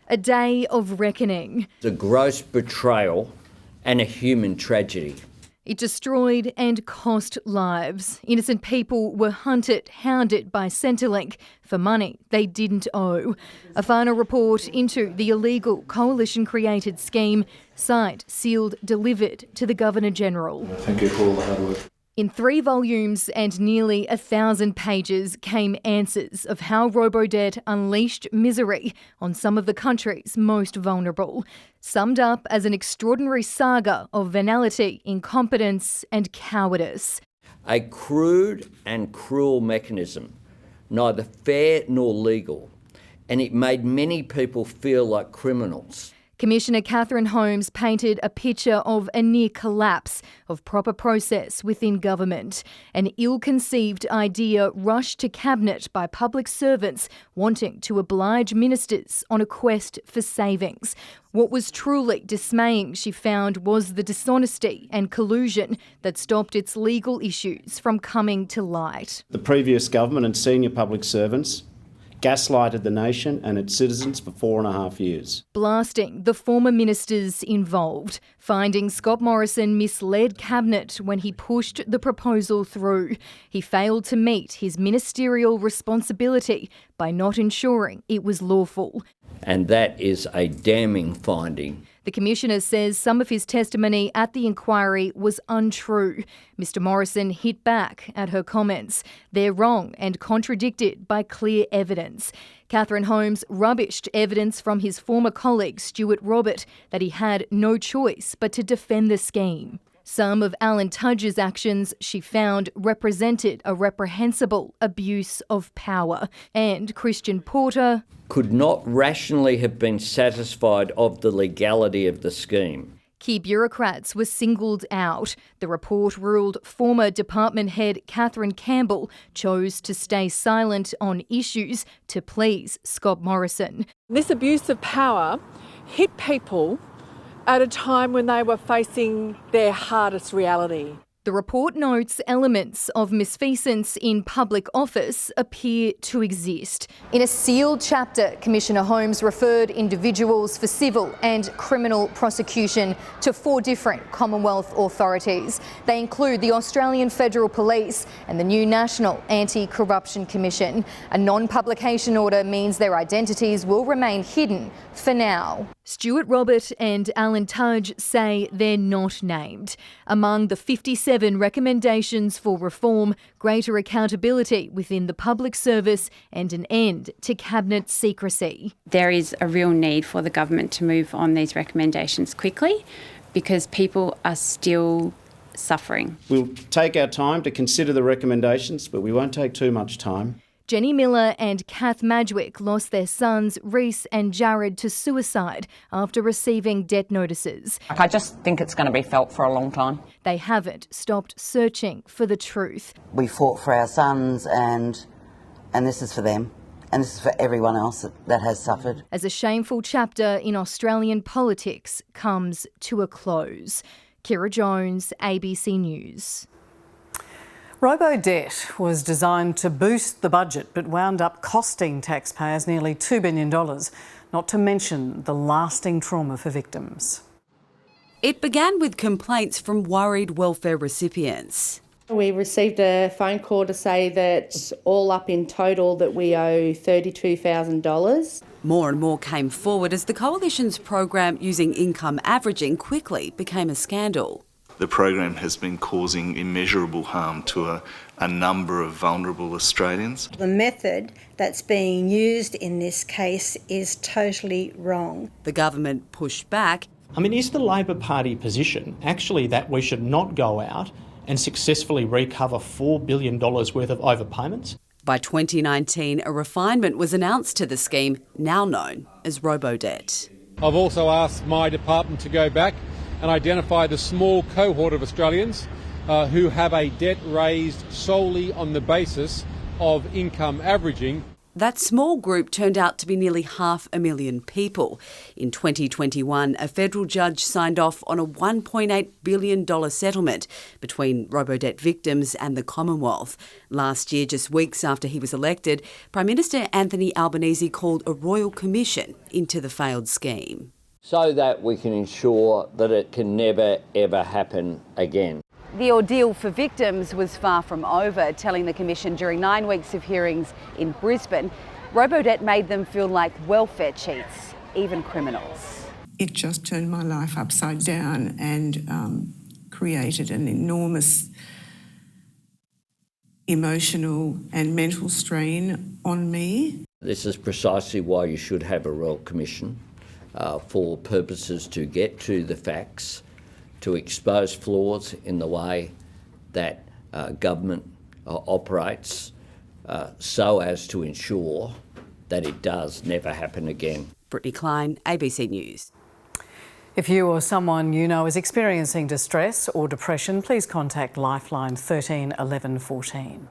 A day of reckoning. The gross betrayal and a human tragedy. It destroyed and cost lives. Innocent people were hunted, hounded by Centrelink for money they didn't owe. A final report into the illegal coalition-created scheme, signed, sealed, delivered to the Governor-General. Thank you for all the hard work. In 3 volumes and nearly 1,000 pages came answers of how Robodebt unleashed misery on some of the country's most vulnerable, summed up as an extraordinary saga of venality, incompetence and cowardice. A crude and cruel mechanism, neither fair nor legal, and it made many people feel like criminals. Commissioner Catherine Holmes painted a picture of a near collapse of proper process within government. An ill-conceived idea rushed to cabinet by public servants wanting to oblige ministers on a quest for savings. What was truly dismaying, she found, was the dishonesty and collusion that stopped its legal issues from coming to light. The previous government and senior public servants gaslighted the nation and its citizens for 4.5 years. Blasting the former ministers involved, finding Scott Morrison misled Cabinet when he pushed the proposal through. He failed to meet his ministerial responsibility by not ensuring it was lawful. And that is a damning finding. The Commissioner says some of his testimony at the inquiry was untrue. Mr Morrison hit back at her comments. They're wrong and contradicted by clear evidence. Catherine Holmes rubbished evidence from his former colleague Stuart Roberts that he had no choice but to defend the scheme. Some of Alan Tudge's actions, she found, represented a reprehensible abuse of power. And Christian Porter could not rationally have been satisfied of the legality of the scheme. Key bureaucrats were singled out. The report ruled former department head Catherine Campbell chose to stay silent on issues to please Scott Morrison. This abuse of power hit people at a time when they were facing their hardest reality. The report notes elements of misfeasance in public office appear to exist. In a sealed chapter, Commissioner Holmes referred individuals for civil and criminal prosecution to 4 different Commonwealth authorities. They include the Australian Federal Police and the new National Anti-Corruption Commission. A non-publication order means their identities will remain hidden for now. Stuart Roberts and Alan Tudge say they're not named. Among the 57 recommendations for reform, greater accountability within the public service and an end to cabinet secrecy. There is a real need for the government to move on these recommendations quickly because people are still suffering. We'll take our time to consider the recommendations, but we won't take too much time. Jenny Miller and Kath Madgwick lost their sons, Reese and Jared, to suicide after receiving death notices. I just think it's going to be felt for a long time. They haven't stopped searching for the truth. We fought for our sons and this is for them. And this is for everyone else that has suffered. As a shameful chapter in Australian politics comes to a close. Kira Jones, ABC News. Robodebt was designed to boost the budget but wound up costing taxpayers nearly $2 billion, not to mention the lasting trauma for victims. It began with complaints from worried welfare recipients. We received a phone call to say that all up in total that we owe $32,000. More and more came forward as the Coalition's program using income averaging quickly became a scandal. The program has been causing immeasurable harm to a number of vulnerable Australians. The method that's being used in this case is totally wrong. The government pushed back. Is the Labor Party position actually that we should not go out and successfully recover $4 billion worth of overpayments? By 2019, a refinement was announced to the scheme, now known as Robodebt. I've also asked my department to go back and identify the small cohort of Australians who have a debt raised solely on the basis of income averaging. That small group turned out to be nearly 500,000 people. In 2021, a federal judge signed off on a $1.8 billion settlement between Robodebt victims and the Commonwealth. Last year, just weeks after he was elected, Prime Minister Anthony Albanese called a royal commission into the failed scheme. So that we can ensure that it can never, ever happen again. The ordeal for victims was far from over, telling the Commission during 9 weeks of hearings in Brisbane, Robodebt made them feel like welfare cheats, even criminals. It just turned my life upside down and created an enormous emotional and mental strain on me. This is precisely why you should have a Royal Commission, for purposes to get to the facts, to expose flaws in the way that government operates, so as to ensure that it does never happen again. Brittany Klein, ABC News. If you or someone you know is experiencing distress or depression, please contact Lifeline 13 11 14.